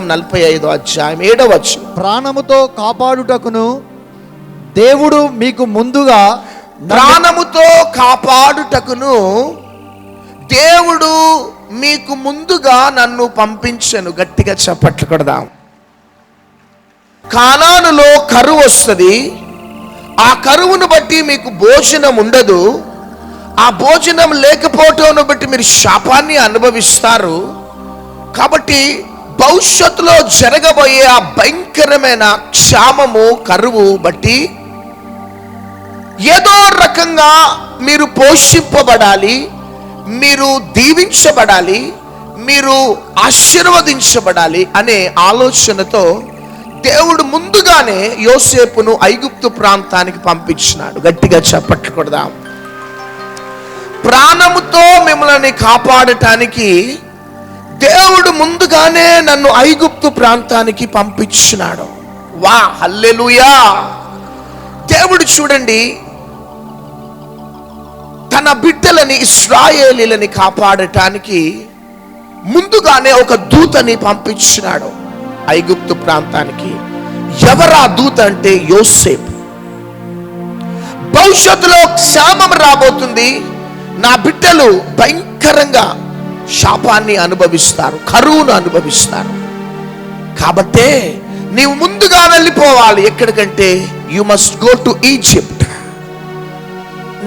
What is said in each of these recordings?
45 అధ్యాయం 7వ వచనం. ప్రాణముతో కాపాడుటకును దేవుడు మీకు ముందుగా ప్రాణముతో కాపాడుటకును దేవుడు మీకు ముందుగా నన్ను పంపించెను. గట్టిగా చప్పట్లు కొడదాం. కానానులో కరువు వస్తుంది. ఆ కరువును బట్టి మీకు భోజనం ఉండదు. ఆ భోజనం లేకపోవటం బట్టి మీరు శాపాన్ని అనుభవిస్తారు. కాబట్టి భవిష్యత్తులో జరగబోయే ఆ భయంకరమైన క్షామము, కరువు బట్టి ఏదో రకంగా మీరు పోషింపబడాలి, మీరు దీవించబడాలి, మీరు ఆశీర్వదించబడాలి అనే ఆలోచనతో దేవుడు ముందుగానే యోసేపును ఐగుప్తు ప్రాంతానికి పంపించినాడు. గట్టిగా చప్పట్లు కొడదాం. ప్రాణముతో మిమ్మల్ని కాపాడటానికి దేవుడు ముందుగానే నన్ను ఐగుప్తు ప్రాంతానికి పంపించినాడు. వా, హల్లెలూయా. దేవుడు చూడండి, తన బిడ్డలని, ఇశ్రాయేలీలని కాపాడటానికి ముందుగానే ఒక దూతని పంపించినాడు ఐగుప్తు ప్రాంతానికి. ఎవరా దూత అంటే యోసేపు. భవిష్యత్తులో క్షామం రాబోతుంది, నా బిడ్డలు భయంకరంగా శాపాన్ని అనుభవిస్తారు, కరువును అనుభవిస్తారు. కాబట్టే నీవు ముందుగా వెళ్ళిపోవాలి. ఎక్కడికంటే you must go to Egypt.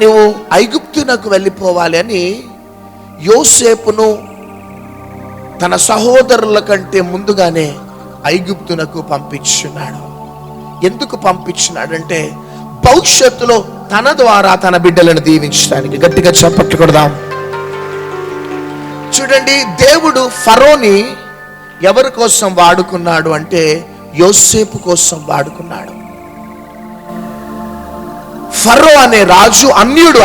నువ్వు ఐగుప్తునకు వెళ్ళిపోవాలి అని యోసేపును తన సహోదరుల కంటే ముందుగానే ఐగుప్తునకు పంపించున్నాడు. ఎందుకు పంపించినాడంటే భవిష్యత్తులో తన ద్వారా తన బిడ్డలను దీవించడానికి. గట్టిగా చప్పట్లు కొడదాం. చూడండి, దేవుడు ఫరోని ఎవరి కోసం వాడుకున్నాడు అంటే యోసేపు కోసం వాడుకున్నాడు. ఫరో అనే రాజు అన్యుడు.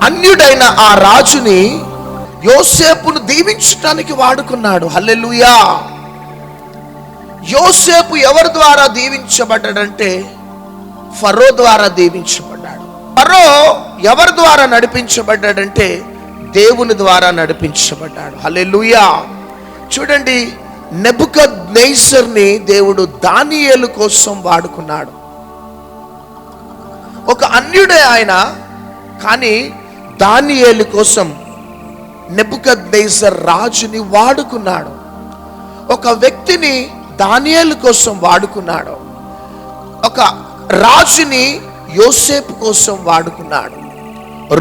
అన్యుడైన ఆ రాజుని యోసేపును దీవించడానికి వాడుకున్నాడు. హల్లెలూయా. యోసేపు ఎవరి ద్వారా దీవించబడ్డాడంటే ఫరో ద్వారా దీవించబడ్డాడు. ఫరో ఎవరి ద్వారా నడిపించబడ్డాడంటే దేవుని ద్వారా నడిపించబడ్డాడు. హల్లెలూయా. చూడండి, నెబుకద్నెజర్ని దేవుడు దానియేలు కోసం వాడుకున్నాడు. ఒక అన్యుడే ఆయన, కానీ దానియేలు కోసం నెబుకద్నెజర్ రాజుని వాడుకున్నాడు. ఒక వ్యక్తిని దానియేలు కోసం వాడుకున్నాడు. ఒక రాజుని యోసేపు కోసం వాడుకున్నాడు.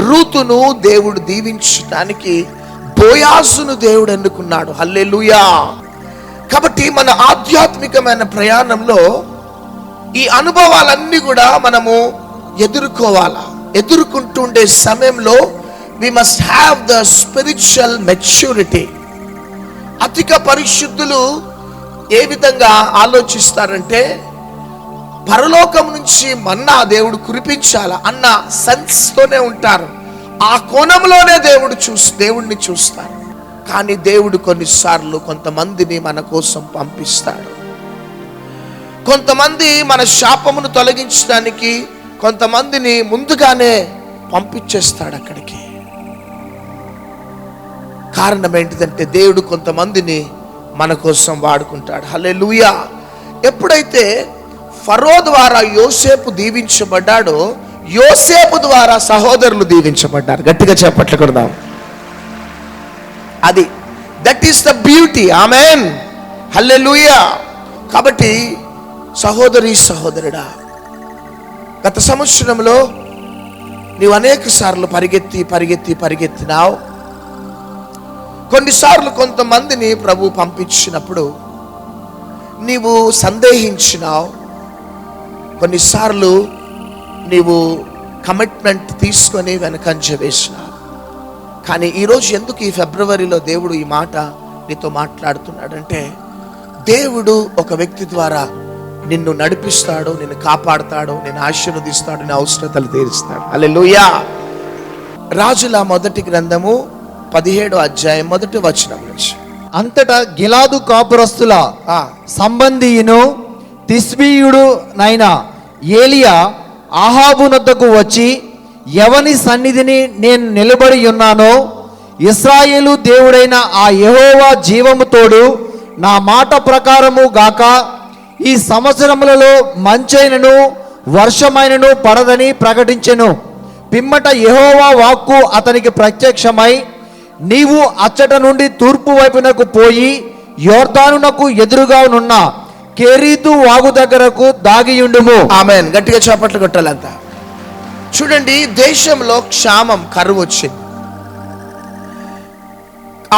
రూతును దేవుడు దీవించడానికి బోయాజును దేవుడు ఎన్నుకున్నాడు. హల్లెలూయా. కాబట్టి మన ఆధ్యాత్మికమైన ప్రయాణంలో ఈ అనుభవాలన్నీ కూడా మనము ఎదుర్కోవాలా. ఎదుర్కొంటుండే సమయంలో we must have the spiritual maturity. అధిక పరిశుద్ధులు ఏ విధంగా ఆలోచిస్తారంటే పరలోకం నుంచి మన్నా దేవుడు కురిపించాలా అన్న సెన్స్తోనే ఉంటారు. ఆ కోణంలోనే దేవుడిని చూస్తారు. కానీ దేవుడు కొన్నిసార్లు కొంతమందిని మన కోసం పంపిస్తాడు. కొంతమంది మన శాపమును తొలగించడానికి కొంతమందిని ముందుగానే పంపించేస్తాడు అక్కడికి. కారణం ఏంటిదంటే దేవుడు కొంతమందిని మన కోసం వాడుకుంటాడు. హల్లెలూయా. ఎప్పుడైతే ఫరో ద్వారా యోసేపు దీవించబడ్డాడో యోసేపు ద్వారా సహోదరులు దీవించబడ్డారు. గట్టిగా చప్పట్లు కొడదాం. అది దట్ ఈస్ ద బ్యూటీ. ఆమేన్, హల్లెలూయా. కాబట్టి సహోదరుడా, గత సంవత్సరంలో నీవు అనేక సార్లు పరిగెత్తినావు. కొన్నిసార్లు కొంతమందిని ప్రభు పంపించినప్పుడు నీవు సందేహించినావు. కొన్నిసార్లు నీవు కమిట్మెంట్ తీసుకొని వెనకంజ వేసినావు. కానీ ఈరోజు ఎందుకు ఈ ఫిబ్రవరిలో దేవుడు ఈ మాట నీతో మాట్లాడుతున్నాడంటే దేవుడు ఒక వ్యక్తి ద్వారా నిన్ను నడిపిస్తాడు, నిన్ను కాపాడుతాడు, నిన్ను ఆశీర్వదిస్తాడు, నీ అవసరతలు తీరుస్తాడు. హల్లెలూయా. రాజుల మొదటి గ్రంథము 17వ అధ్యాయం 1వ వచనం నుంచి. అంతటా గిలాదు కాపురస్తుల సంబంధియును తిష్బీయుడు నైన ఏలియా ఆహాబు నొద్దకు వచ్చి, ఎవని సన్నిధిని నేను నిలబడి ఉన్నానో ఇశ్రాయేలు దేవుడైన ఆ యెహోవా జీవము తోడు నా మాట ప్రకారము గాక ఈ సంవత్సరములలో మంచైనను వర్షమైనను పడదని ప్రకటించెను. పిమ్మట యెహోవా వాక్కు అతనికి ప్రత్యక్షమై, నీవు అచ్చట నుండి తూర్పు వైపునకు పోయి యోర్దానునకు ఎదురుగా నున్న కెరీతు వాగు దగ్గరకు దాగియుండుము. ఆమేన్. గట్టిగా చప్పట్లు కొట్టాలంతా. చూడండి, దేశంలో క్షామం, కరువు వచ్చింది.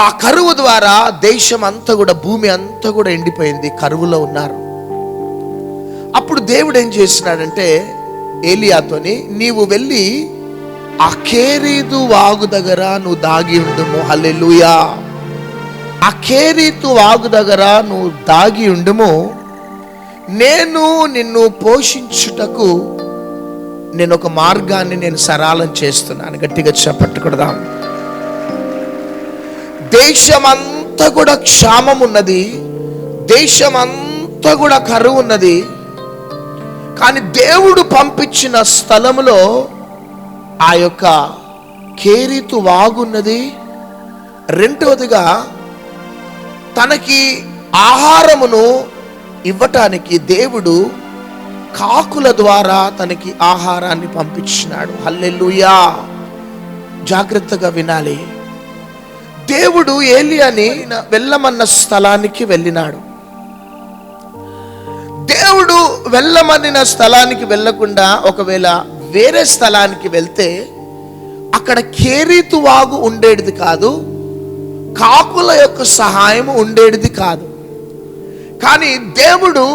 ఆ కరువు ద్వారా దేశం అంతా కూడా, భూమి అంతా కూడా ఎండిపోయింది, కరువులో ఉన్నారు. అప్పుడు దేవుడు ఏం చేసినాడంటే ఏలియాతోని, నీవు వెళ్ళి ఆ కెరీతు వాగు దగ్గర నువ్వు దాగి ఉండుము. హల్లెలూయా. ఆ కెరీతు వాగు దగ్గర నువ్వు దాగి ఉండుము, నేను నిన్ను పోషించుటకు నేను ఒక మార్గాన్ని నేను సరళం చేస్తున్నాను. గట్టిగా చెప్పట్టుకుడదాం. దేశమంతా కూడా క్షామం ఉన్నది, దేశమంతా కూడా కరువు ఉన్నది. కానీ దేవుడు పంపించిన స్థలములో ఆ యొక్క కెరీతు వాగున్నది. రెండవదిగా తనకి ఆహారమును ఇవ్వటానికి దేవుడు కాకుల ద్వారా తనకి ఆహారాన్ని పంపించినాడు. హల్లెలూయా. జాగ్రత్తగా వినాలి. దేవుడు ఏలియాని వెళ్ళమన్న స్థలానికి వెళ్ళినాడు. దేవుడు వెళ్ళమన్న స్థలానికి వెళ్ళకుండా ఒకవేళ వేరే స్థలానికి వెళ్తే అక్కడ కెరీతు వాగు ఉండేది కాదు, కాకుల యొక్క సహాయం ఉండేది కాదు. కానీ దేవుడు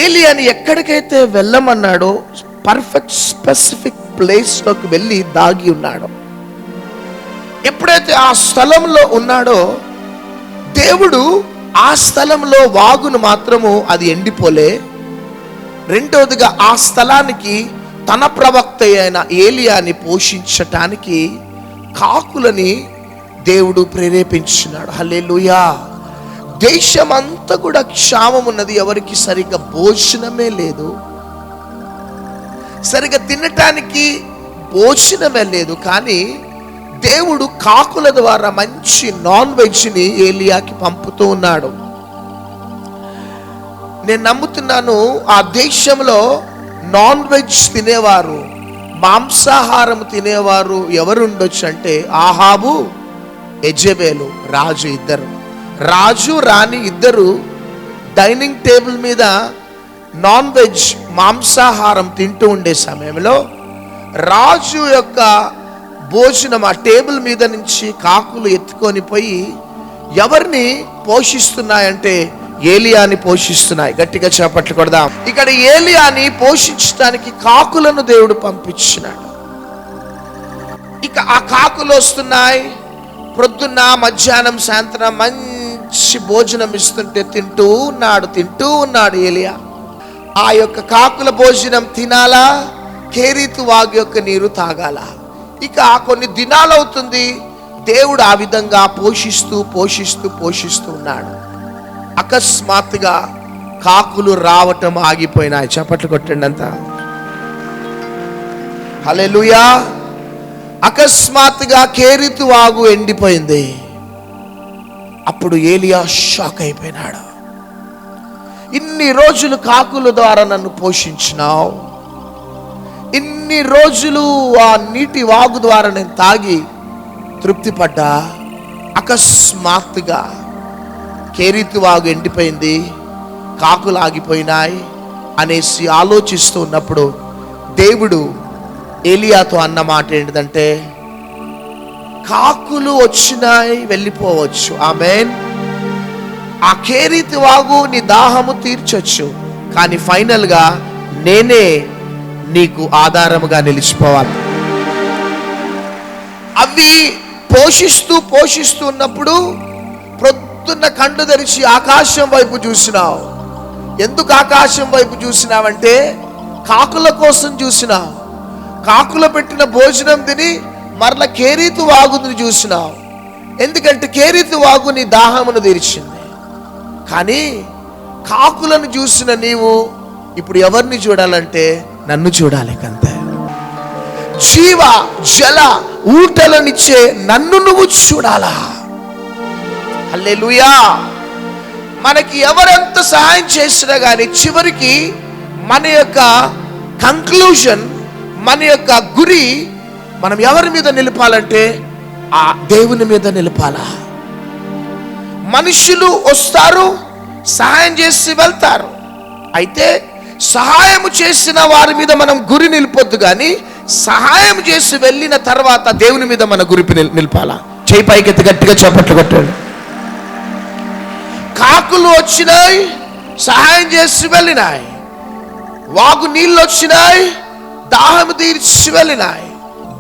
ఏలియాని ఎక్కడికైతే వెళ్ళమన్నాడో పర్ఫెక్ట్ స్పెసిఫిక్ ప్లేస్లోకి వెళ్ళి దాగి ఉన్నాడు. ఎప్పుడైతే ఆ స్థలంలో ఉన్నాడో దేవుడు ఆ స్థలంలో వాగును మాత్రము అది ఎండిపోలే. రెండవదిగా ఆ స్థలానికి తన ప్రవక్త అయిన ఏలియాని పోషించటానికి కాకులని దేవుడు ప్రేరేపించినాడు. హల్లెలూయా. దేశమంతా కూడా క్షామం ఉన్నది. ఎవరికి సరిగ్గా భోజనమే లేదు, సరిగ్గా తినటానికి భోజనమే లేదు. కానీ దేవుడు కాకుల ద్వారా మంచి నాన్ వెజ్ని ఏలియాకి పంపుతూ ఉన్నాడు. నేను నమ్ముతున్నాను ఆ దేశంలో నాన్ వెజ్ తినేవారు, మాంసాహారం తినేవారు ఎవరు ఉండొచ్చు అంటే ఆహాబు, యెజెబెలు, రాజు ఇద్దరు. రాజు రాణి ఇద్దరు డైనింగ్ టేబుల్ మీద నాన్ వెజ్ మాంసాహారం తింటూ ఉండే సమయంలో రాజు యొక్క భోజనం ఆ టేబుల్ మీద నుంచి కాకులు ఎత్తుకొని పోయి ఎవరిని పోషిస్తున్నాయంటే ఏలియాని పోషిస్తున్నాయి. గట్టిగా చేపట్లు కొడదాం. ఇక్కడ ఏలియాని పోషించడానికి కాకులను దేవుడు పంపించినాడు. ఇక ఆ కాకులు వస్తున్నాయి. ప్రొద్దున్న మధ్యాహ్నం సాయంత్రం మంచి భోజనం ఇస్తుంటే తింటూ ఉన్నాడు ఏలియా. ఆ యొక్క కాకుల భోజనం తినాలా, కెరీతు వాగు యొక్క నీరు తాగాల. ఇక కొన్ని దినాలు అవుతుంది. దేవుడు ఆ విధంగా పోషిస్తూ ఉన్నాడు. అకస్మాత్తుగా కాకులు రావటం ఆగిపోయినాయి. చప్పట్లు కొట్టండి అంతా. హల్లెలూయా. అకస్మాత్తుగా కెరీతు వాగు ఎండిపోయింది. అప్పుడు ఏలియా షాక్ అయిపోయినాడు. ఇన్ని రోజులు కాకుల ద్వారా నన్ను పోషించినావు, ఇన్ని రోజులు ఆ నీటి వాగు ద్వారా నేను తాగి తృప్తి పడ్డా, అకస్మాత్తుగా కెరీతు వాగు ఎండిపోయింది, కాకులు ఆగిపోయినాయి అనేసి ఆలోచిస్తూ ఉన్నప్పుడు దేవుడు ఏలియాతో అన్న మాట ఏంటిదంటే, కాకులు వచ్చినాయి వెళ్ళిపోవచ్చు, ఆమేన్. ఆ కెరీతు వాగు నీ దాహము తీర్చొచ్చు, కానీ ఫైనల్గా నేనే నీకు ఆధారముగా నిలిచిపోవాలి. అవి పోషిస్తూ ఉన్నప్పుడు ప్రొద్దున్న కళ్ళు తెరిచి ఆకాశం వైపు చూసినావు. ఎందుకు ఆకాశం వైపు చూసినావంటే కాకుల కోసం చూసినావు. కాకులు పెట్టిన భోజనం తిని మరల కెరీతు వాగుని చూసినావు. ఎందుకంటే కెరీతు వాగు నీ దాహమును తీర్చింది. కానీ కాకులను చూసిన నీవు ఇప్పుడు ఎవరిని చూడాలంటే నన్ను చూడాలి. కంతే. జీవ జల ఊటలనిచ్చే నన్ను నువ్వు చూడాలా. హల్లెలూయా. మనకి ఎవరెంత సహాయం చేసినా కానీ చివరికి మన యొక్క కంక్లూజన్, మన యొక్క గురి మనం ఎవరి మీద నిలపాలంటే ఆ దేవుని మీద నిలపాలా. మనుషులు వస్తారు, సహాయం చేసి వెళ్తారు. అయితే సహాయం చేసిన వారి మీద మనం గురి నిలిపొద్దు, కానీ సహాయం చేసి వెళ్ళిన తర్వాత దేవుని మీద మన గురి నిలపాలా. చేయి పైకెత్తి గట్టిగా చప్పట్లు కొట్టాడు. కాకులు వచ్చినాయి, సహాయం చేసి వెళ్ళినాయి. వాగు నీళ్ళు వచ్చినాయి, దాహం తీర్చి వెళ్ళినాయి.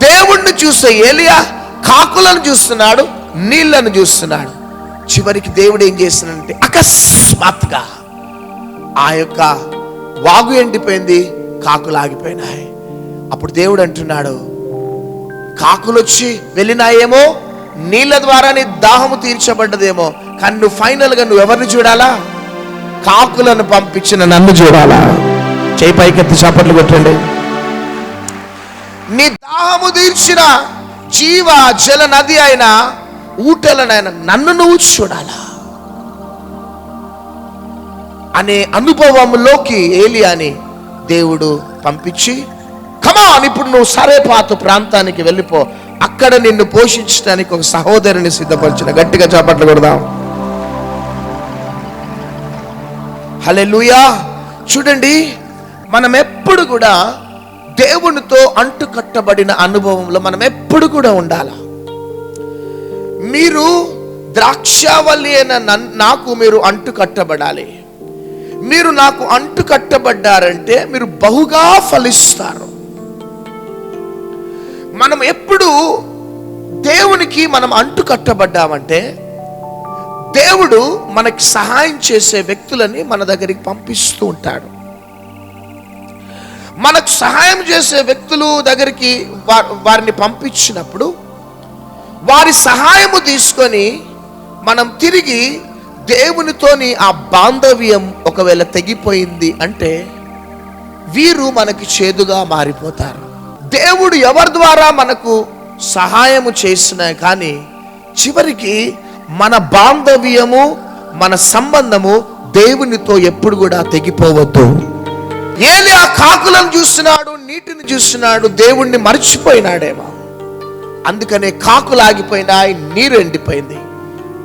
దేవుణ్ణి చూసే ఏలియా కాకులను చూస్తున్నాడు, నీళ్లను చూస్తున్నాడు. చివరికి దేవుడు ఏం చేస్తున్నాడంటే అకస్మాత్తుగా ఆ యొక్క వాగు ఎండిపోయింది, కాకులు ఆగిపోయినాయి. అప్పుడు దేవుడు అంటున్నాడు, కాకులు వచ్చి వెళ్ళినాయేమో, నీళ్ళ ద్వారా నీ దాహము తీర్చబడ్డదేమో, కానీ నువ్వు ఫైనల్గా నువ్వు ఎవరిని చూడాలా? కాకులను పంపించిన నన్ను చూడాలా. చేయి పైకెత్తి చప్పట్లు కొట్టండి. నీ దాహము తీర్చిన జీవ జల నది అయిన ఊటలనైనా నన్ను నువ్వు చూడాలా అనే అనుభవంలోకి ఏలియాని దేవుడు పంపించి, కమాన్ ఇప్పుడు నువ్వు సరేపాతు ప్రాంతానికి వెళ్ళిపో, అక్కడ నిన్ను పోషించడానికి ఒక సహోదరుని సిద్ధపరిచిన. గట్టిగా చప్పట్లు కొడదాం. హల్లెలూయా. చూడండి, మనం ఎప్పుడు కూడా దేవునితో అంటు కట్టబడిన అనుభవంలో మనం ఎప్పుడు కూడా ఉండాలి. మీరు ద్రాక్షావల్లి అయిన నాకు మీరు అంటు కట్టబడాలి. మీరు నాకు అంటు కట్టబడ్డారంటే మీరు బహుగా ఫలిస్తారు. మనం ఎప్పుడు దేవునికి మనం అంటు కట్టబడ్డామంటే దేవుడు మనకి సహాయం చేసే వ్యక్తులని మన దగ్గరికి పంపిస్తూ ఉంటాడు. మనకు సహాయం చేసే వ్యక్తులు దగ్గరికి వారిని పంపించినప్పుడు వారి సహాయము తీసుకొని మనం తిరిగి దేవునితోని ఆ బాంధవ్యం ఒకవేళ తెగిపోయింది అంటే వీరు మనకి చేదుగా మారిపోతారు. దేవుడు ఎవరి ద్వారా మనకు సహాయము చేసినా కానీ చివరికి మన బాంధవ్యము, మన సంబంధము దేవునితో ఎప్పుడు కూడా తెగిపోవద్దు. ఏలియా కాకులను చూస్తున్నాడు, నీటిని చూస్తున్నాడు, దేవుణ్ణి మర్చిపోయినాడేమో. అందుకనే కాకులు ఆగిపోయినాయి, నీరు ఎండిపోయింది.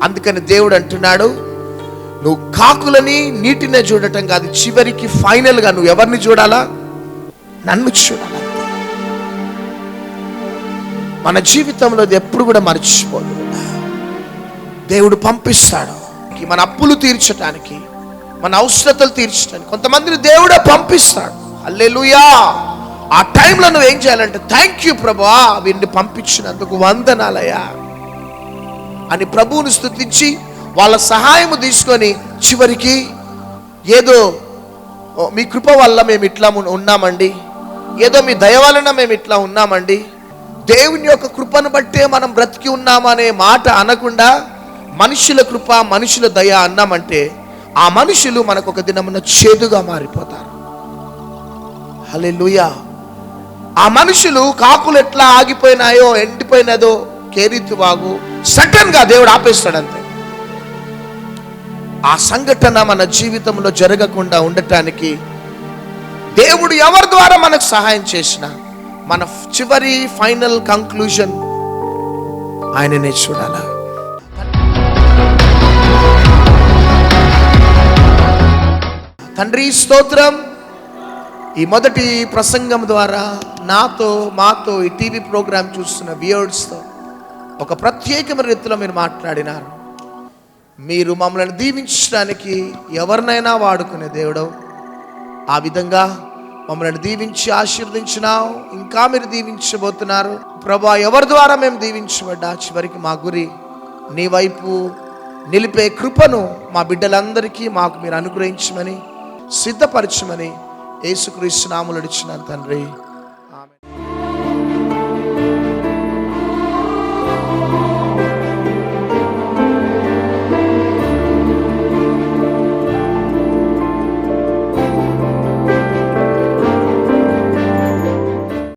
అందుకని దేవుడు అంటున్నాడు, నువ్వు కాకులని నీటినే చూడటం కాదు, చివరికి ఫైనల్గా నువ్వు ఎవరిని చూడాలా? నన్ను చూడాలా. మన జీవితంలో ఎప్పుడు కూడా మర్చిపోదు. దేవుడు పంపిస్తాడు మన అప్పులు తీర్చడానికి, మన అవసరతలు తీర్చడానికి. కొంతమందిని దేవుడే పంపిస్తాడు. హల్లెలూయా. ఆ టైంలో నువ్వు ఏం చేయాలంటే, థ్యాంక్ యూ ప్రభువా, వీరిని పంపించినందుకు వందనాలయ్యా అని ప్రభువుని స్తుతించి వాళ్ళ సహాయము తీసుకొని చివరికి ఏదో మీ కృప వల్ల మేము ఇట్లా ఉన్నామండి, ఏదో మీ దయ వలన మేము ఇట్లా ఉన్నామండి, దేవుని యొక్క కృపను బట్టే మనం బ్రతికి ఉన్నామనే మాట అనకుండా మనుషుల కృప, మనుషుల దయ అన్నామంటే ఆ మనుషులు మనకు ఒక దినమున చేదుగా మారిపోతారు. హల్లెలూయా. ఆ మనుషులు కాకులు ఎట్లా ఆగిపోయినాయో, ఎండిపోయినదో కేరీతు వాగు సడన్ గా దేవుడు ఆపేస్తాడంతే. ఆ సంఘటన మన జీవితంలో జరగకుండా ఉండటానికి దేవుడు ఎవరి ద్వారా మనకు సహాయం చేసినా మన చివరి ఫైనల్ కంక్లూజన్ ఆయననే చూడాలా. తండ్రి స్తోత్రం. ఈ మొదటి ప్రసంగం ద్వారా మాతో ఈ టీవీ ప్రోగ్రాం చూస్తున్న వ్యూవర్స్తో ఒక ప్రత్యేకమైన రీతిలో మీరు మాట్లాడినారు. మీరు మమ్మల్ని దీవించడానికి ఎవరినైనా వాడుకునే దేవుడు, ఆ విధంగా మమ్మల్ని దీవించి ఆశీర్వదించినావు, ఇంకా మీరు దీవించబోతున్నారు ప్రభా. ఎవరి ద్వారా మేము దీవించబడ్డా చివరికి మా గురి నీ వైపు నిలిపే కృపను మా బిడ్డలందరికీ మాకు మీరు అనుగ్రహించమని, సిద్ధపరచమని యేసుక్రీస్తు నామములో అడిగినాను తండ్రి.